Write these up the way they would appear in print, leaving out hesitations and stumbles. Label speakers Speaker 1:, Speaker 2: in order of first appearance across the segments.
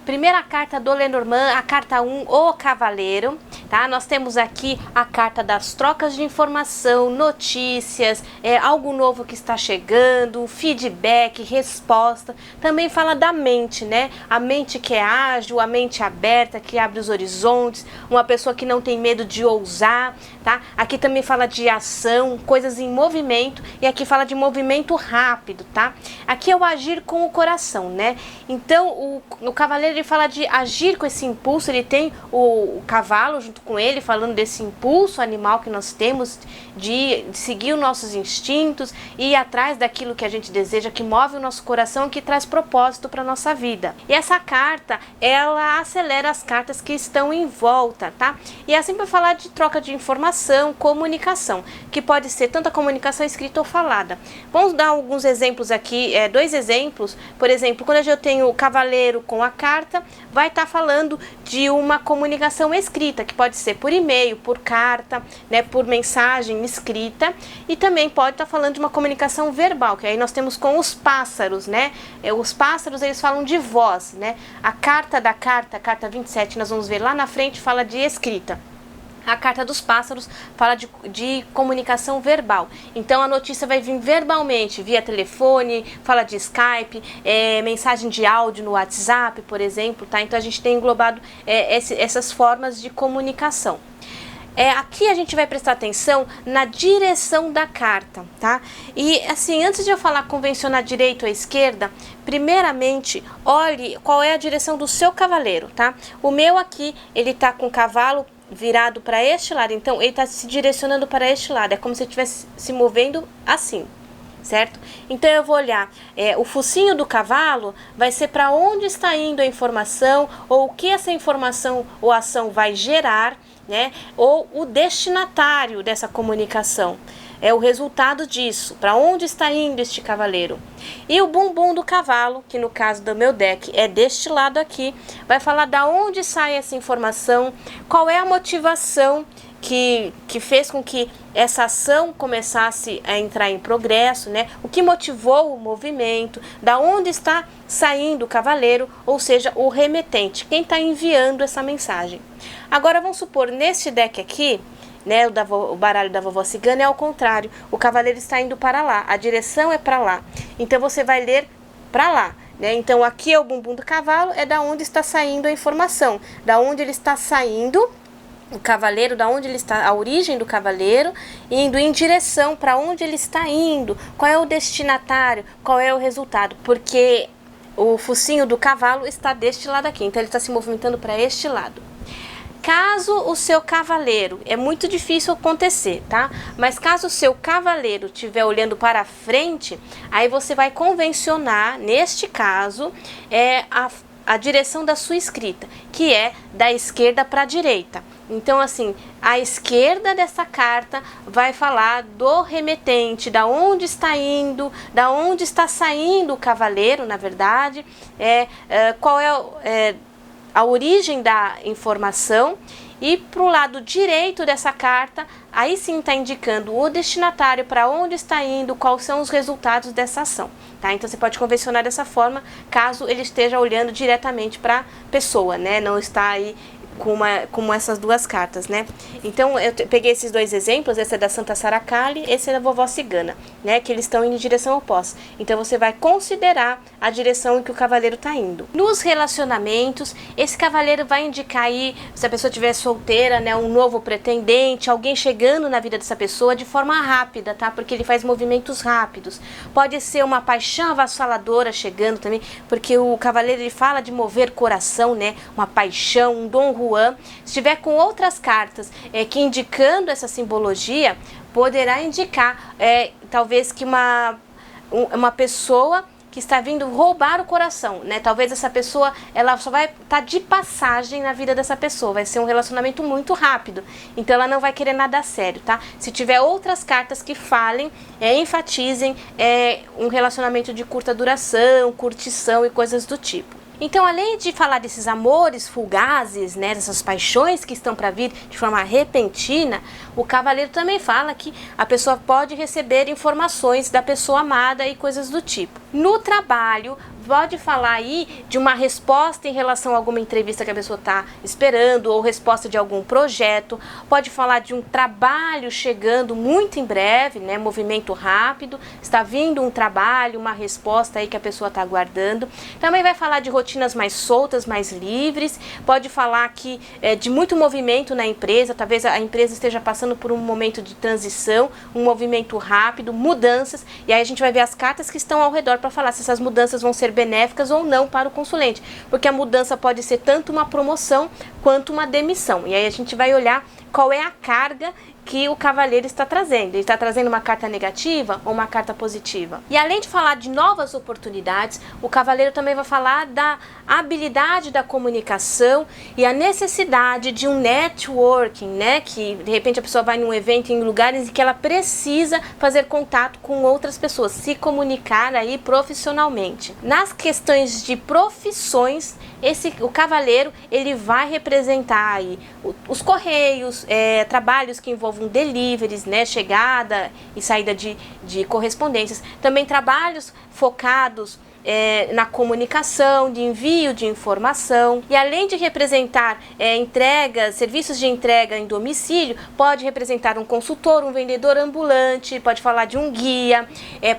Speaker 1: primeira carta do Lenormand, a carta 1, o Cavaleiro, tá? Nós temos aqui a carta das trocas de informação, notícias, algo novo que está chegando, feedback, resposta. Também fala da mente, né? A mente que é ágil, a mente aberta, que abre os horizontes, uma pessoa que não tem medo de ousar, tá? Aqui também fala de ação, coisas em movimento, e aqui fala de movimento rápido, tá? Aqui é o agir com o coração, né? Então, o Cavaleiro, ele fala de agir com esse impulso, ele tem o cavalo junto com ele, falando desse impulso animal que nós temos de seguir os nossos instintos e ir atrás daquilo que a gente deseja, que move o nosso coração, que traz propósito para a nossa vida. E essa carta, ela acelera as cartas que estão em volta, tá? E é assim para falar de troca de informação, comunicação, que pode ser tanto a comunicação escrita ou falada. Vamos dar alguns exemplos aqui, 2 exemplos. Por exemplo, quando eu tenho o Cavaleiro com a carta, vai estar falando de uma comunicação escrita, que pode ser por e-mail, por carta, né, por mensagem escrita, e também pode estar falando de uma comunicação verbal, que aí nós temos com os pássaros, né? Os pássaros, eles falam de voz, né? A carta da carta, a carta 27, nós vamos ver lá na frente, fala de escrita. A carta dos pássaros fala de comunicação verbal. Então a notícia vai vir verbalmente, via telefone, fala de Skype, mensagem de áudio no WhatsApp, por exemplo, tá? Então a gente tem englobado essas formas de comunicação. Aqui a gente vai prestar atenção na direção da carta, tá? E assim, antes de eu falar convencionar direito ou esquerda, primeiramente, olhe qual é a direção do seu cavaleiro, tá? O meu aqui, ele tá com o cavalo virado para este lado, então ele está se direcionando para este lado, é como se ele estivesse se movendo assim, certo? Então eu vou olhar, o focinho do cavalo vai ser para onde está indo a informação, ou o que essa informação ou ação vai gerar, né? Ou o destinatário dessa comunicação. É o resultado disso, para onde está indo este cavaleiro. E o bumbum do cavalo, que no caso do meu deck é deste lado aqui, vai falar da onde sai essa informação, qual é a motivação que fez com que essa ação começasse a entrar em progresso, né? O que motivou o movimento, da onde está saindo o cavaleiro, ou seja, o remetente, quem está enviando essa mensagem. Agora vamos supor, neste deck aqui, né, o baralho da vovó cigana é ao contrário, o cavaleiro está indo para lá, a direção é para lá, então você vai ler para lá, né? Então aqui é o bumbum do cavalo, é da onde está saindo a informação, da onde ele está saindo o cavaleiro, da onde ele está, a origem do cavaleiro, indo em direção para onde ele está indo, qual é o destinatário, qual é o resultado, porque o focinho do cavalo está deste lado aqui, então ele está se movimentando para este lado. Caso o seu cavaleiro, é muito difícil acontecer, tá? Mas caso o seu cavaleiro estiver olhando para frente, aí você vai convencionar, neste caso, a direção da sua escrita, que é da esquerda para a direita. Então, assim, a esquerda dessa carta vai falar do remetente, da onde está indo, da onde está saindo o cavaleiro, na verdade, qual é a origem da informação, e para o lado direito dessa carta, aí sim está indicando o destinatário, para onde está indo, quais são os resultados dessa ação, tá? Então você pode convencionar dessa forma, caso ele esteja olhando diretamente para a pessoa, né? Não está aí como essas duas cartas, né? Então eu peguei esses 2 exemplos, esse é da Santa Saracali, esse é da vovó cigana, né? Que eles estão indo em direção oposta. Então você vai considerar a direção em que o cavaleiro está indo. Nos relacionamentos, esse cavaleiro vai indicar aí, se a pessoa estiver solteira, né? Um novo pretendente, alguém chegando na vida dessa pessoa de forma rápida, tá? Porque ele faz movimentos rápidos. Pode ser uma paixão avassaladora chegando também, porque o cavaleiro, ele fala de mover coração, né? Uma paixão, um Dom Juan. Se estiver com outras cartas que indicando essa simbologia, poderá indicar talvez que uma pessoa que está vindo roubar o coração, né? Talvez essa pessoa, ela só vai estar de passagem na vida dessa pessoa, vai ser um relacionamento muito rápido, então ela não vai querer nada sério, tá? Se tiver outras cartas que falem, enfatizem um relacionamento de curta duração, curtição e coisas do tipo. Então, além de falar desses amores fugazes, né, dessas paixões que estão para vir de forma repentina, o cavaleiro também fala que a pessoa pode receber informações da pessoa amada e coisas do tipo. No trabalho, pode falar aí de uma resposta em relação a alguma entrevista que a pessoa está esperando ou resposta de algum projeto. Pode falar de um trabalho chegando muito em breve, né? Movimento rápido, está vindo um trabalho, uma resposta aí que a pessoa está aguardando. Também vai falar de rotinas mais soltas, mais livres. Pode falar aqui de muito movimento na empresa, talvez a empresa esteja passando por um momento de transição, um movimento rápido, mudanças, e aí a gente vai ver as cartas que estão ao redor para falar se essas mudanças vão ser benéficas ou não para o consulente, porque a mudança pode ser tanto uma promoção quanto uma demissão, e aí a gente vai olhar qual é a carga que o cavaleiro está trazendo. Ele está trazendo uma carta negativa ou uma carta positiva? E além de falar de novas oportunidades, o cavaleiro também vai falar da habilidade da comunicação e a necessidade de um networking, né? Que de repente a pessoa vai num evento em lugares em que ela precisa fazer contato com outras pessoas, se comunicar aí profissionalmente. Nas questões de profissões, o cavaleiro ele vai representar aí os correios, trabalhos que envolvem deliveries, né, chegada e saída de correspondências, também trabalhos focados na comunicação, de envio de informação, e além de representar serviços de entrega em domicílio, pode representar um consultor, um vendedor ambulante, pode falar de um guia,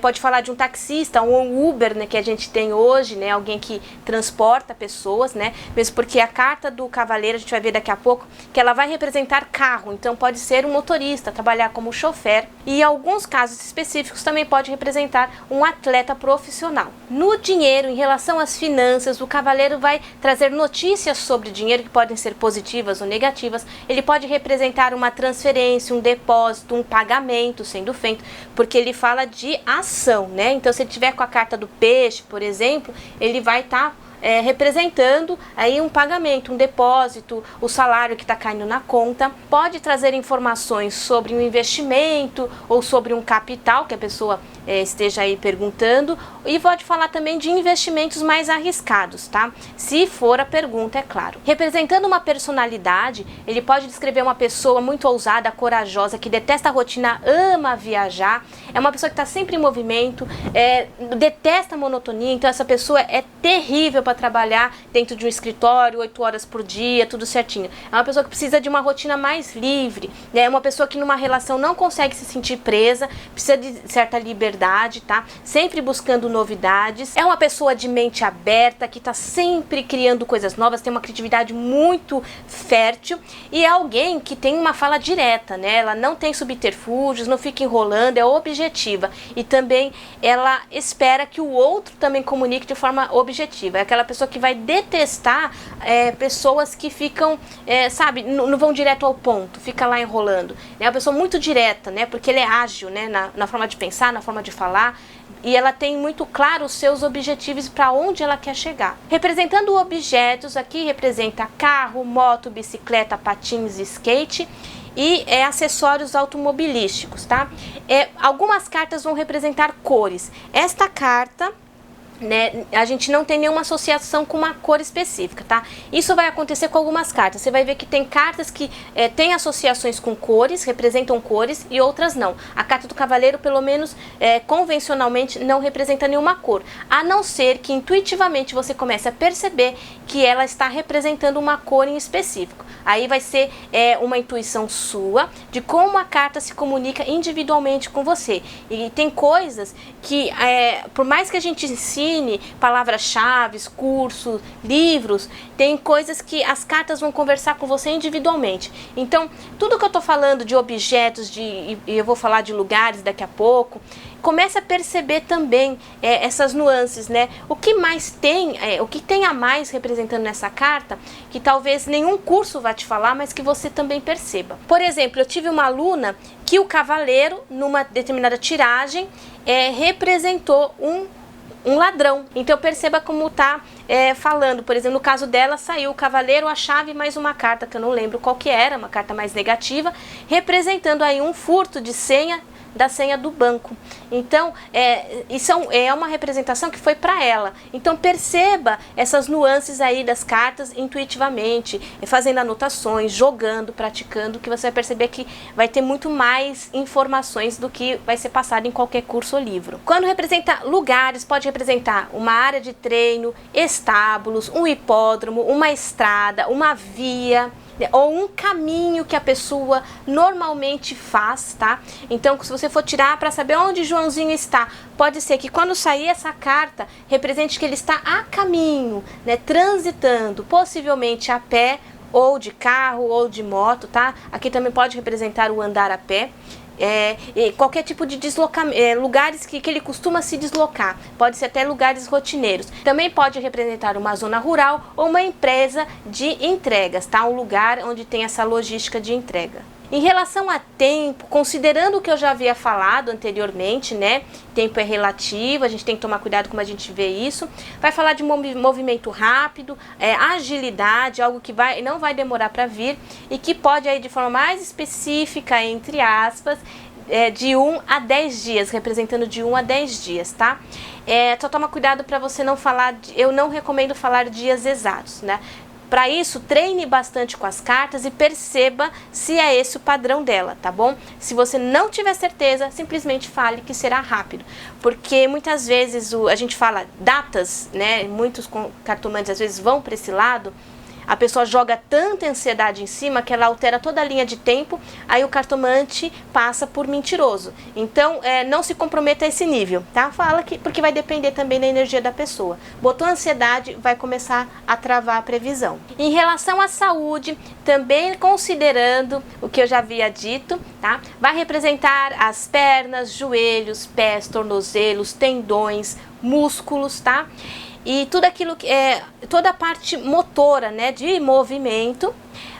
Speaker 1: pode falar de um taxista, um Uber, né, que a gente tem hoje, né, alguém que transporta pessoas, né, mesmo porque a carta do cavaleiro, a gente vai ver daqui a pouco, que ela vai representar carro, então pode ser um motorista, trabalhar como chofer, e em alguns casos específicos também pode representar um atleta profissional. No dinheiro, em relação às finanças, o cavaleiro vai trazer notícias sobre dinheiro que podem ser positivas ou negativas. Ele pode representar uma transferência, um depósito, um pagamento sendo feito, porque ele fala de ação, né? Então, se ele tiver com a carta do peixe, por exemplo, ele vai estar representando aí um pagamento, um depósito, o salário que está caindo na conta. Pode trazer informações sobre um investimento ou sobre um capital que a pessoa esteja aí perguntando, e pode falar também de investimentos mais arriscados, tá? Se for a pergunta, é claro. Representando uma personalidade, ele pode descrever uma pessoa muito ousada, corajosa, que detesta a rotina, ama viajar, é uma pessoa que está sempre em movimento, detesta a monotonia, então essa pessoa é terrível para trabalhar dentro de um escritório, 8 horas por dia, tudo certinho. É uma pessoa que precisa de uma rotina mais livre, né? É uma pessoa que numa relação não consegue se sentir presa, precisa de certa liberdade, tá? Sempre buscando novidades. É uma pessoa de mente aberta, que está sempre criando coisas novas, tem uma criatividade muito fértil, e é alguém que tem uma fala direta, né? Ela não tem subterfúgios, não fica enrolando, é objetiva, e também ela espera que o outro também comunique de forma objetiva. É aquela pessoa que vai detestar pessoas que ficam, sabe, não vão direto ao ponto, fica lá enrolando. É uma pessoa muito direta, né? Porque ele é ágil, né? Na forma de pensar, na forma de falar, e ela tem muito claro os seus objetivos, para onde ela quer chegar. Representando objetos, aqui representa carro, moto, bicicleta, patins, skate e acessórios automobilísticos, tá? Algumas cartas vão representar cores. Esta carta, né, a gente não tem nenhuma associação com uma cor específica, tá? Isso vai acontecer com algumas cartas. Você vai ver que tem cartas que têm associações com cores, representam cores, e outras não. A carta do cavaleiro, pelo menos convencionalmente, não representa nenhuma cor, a não ser que intuitivamente você comece a perceber que ela está representando uma cor em específico. Aí vai ser uma intuição sua de como a carta se comunica individualmente com você. E tem coisas que, por mais que a gente ensine palavras-chave, cursos, livros, tem coisas que as cartas vão conversar com você individualmente. Então, tudo que eu estou falando de objetos, e eu vou falar de lugares daqui a pouco, comece a perceber também essas nuances, né? O que mais tem, o que tem a mais representando nessa carta, que talvez nenhum curso vai te falar, mas que você também perceba. Por exemplo, eu tive uma aluna que o cavaleiro, numa determinada tiragem, representou um ladrão. Então perceba como tá falando. Por exemplo, no caso dela saiu o cavaleiro, a chave, mais uma carta que eu não lembro qual que era, uma carta mais negativa, representando aí um furto de senha, da senha do banco. Então, isso é uma representação que foi para ela. Então, perceba essas nuances aí das cartas intuitivamente, fazendo anotações, jogando, praticando, que você vai perceber que vai ter muito mais informações do que vai ser passado em qualquer curso ou livro. Quando representa lugares, pode representar uma área de treino, estábulos, um hipódromo, uma estrada, uma via, ou um caminho que a pessoa normalmente faz, tá? Então, se você for tirar para saber onde Joãozinho está, pode ser que quando sair essa carta, represente que ele está a caminho, né? Transitando, possivelmente a pé, ou de carro, ou de moto, tá? Aqui também pode representar o andar a pé. Qualquer tipo de deslocamento, lugares que ele costuma se deslocar, pode ser até lugares rotineiros. Também pode representar uma zona rural ou uma empresa de entregas, tá? Um lugar onde tem essa logística de entrega. Em relação a tempo, considerando o que eu já havia falado anteriormente, né? Tempo é relativo, a gente tem que tomar cuidado como a gente vê isso. Vai falar de movimento rápido, agilidade, algo que não vai demorar para vir e que pode aí de forma mais específica, entre aspas, de 1 a 10 dias, representando de 1 a 10 dias, tá? Só toma cuidado para você não falar, eu não recomendo falar dias exatos, né? Para isso, treine bastante com as cartas e perceba se é esse o padrão dela, tá bom? Se você não tiver certeza, simplesmente fale que será rápido. Porque muitas vezes a gente fala datas, né? Muitos cartomantes às vezes vão para esse lado. A pessoa joga tanta ansiedade em cima que ela altera toda a linha de tempo, aí o cartomante passa por mentiroso. Então, não se comprometa a esse nível, tá? Fala porque vai depender também da energia da pessoa. Botou ansiedade, vai começar a travar a previsão. Em relação à saúde, também considerando o que eu já havia dito, tá? Vai representar as pernas, joelhos, pés, tornozelos, tendões, músculos, tá? E tudo aquilo que toda a parte motora, né, de movimento.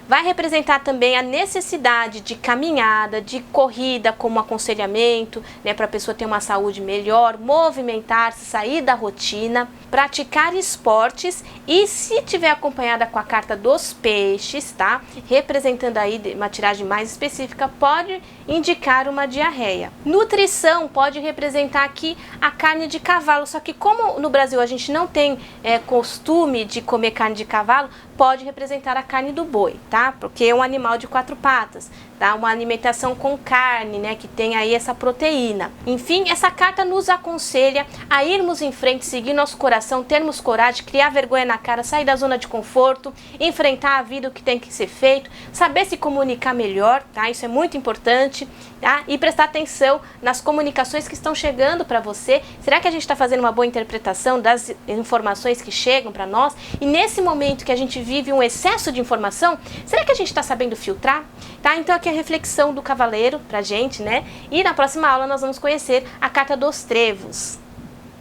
Speaker 1: Vai representar também a necessidade de caminhada, de corrida como aconselhamento, né, para a pessoa ter uma saúde melhor, movimentar-se, sair da rotina, praticar esportes e, se tiver acompanhada com a carta dos peixes, tá, representando aí uma tiragem mais específica, pode indicar uma diarreia. Nutrição pode representar aqui a carne de cavalo, só que como no Brasil a gente não tem costume de comer carne de cavalo, pode representar a carne do boi, tá? Porque é um animal de 4 patas, tá? Uma alimentação com carne, né? Que tem aí essa proteína. Enfim, essa carta nos aconselha a irmos em frente, seguir nosso coração, termos coragem, criar vergonha na cara, sair da zona de conforto, enfrentar a vida, o que tem que ser feito, saber se comunicar melhor, tá? Isso é muito importante, tá? E prestar atenção nas comunicações que estão chegando para você. Será que a gente está fazendo uma boa interpretação das informações que chegam para nós? E nesse momento que a gente vive um excesso de informação, será que a gente está sabendo filtrar? Tá? Então aqui é a reflexão do cavaleiro pra gente, né? E na próxima aula nós vamos conhecer a carta dos trevos.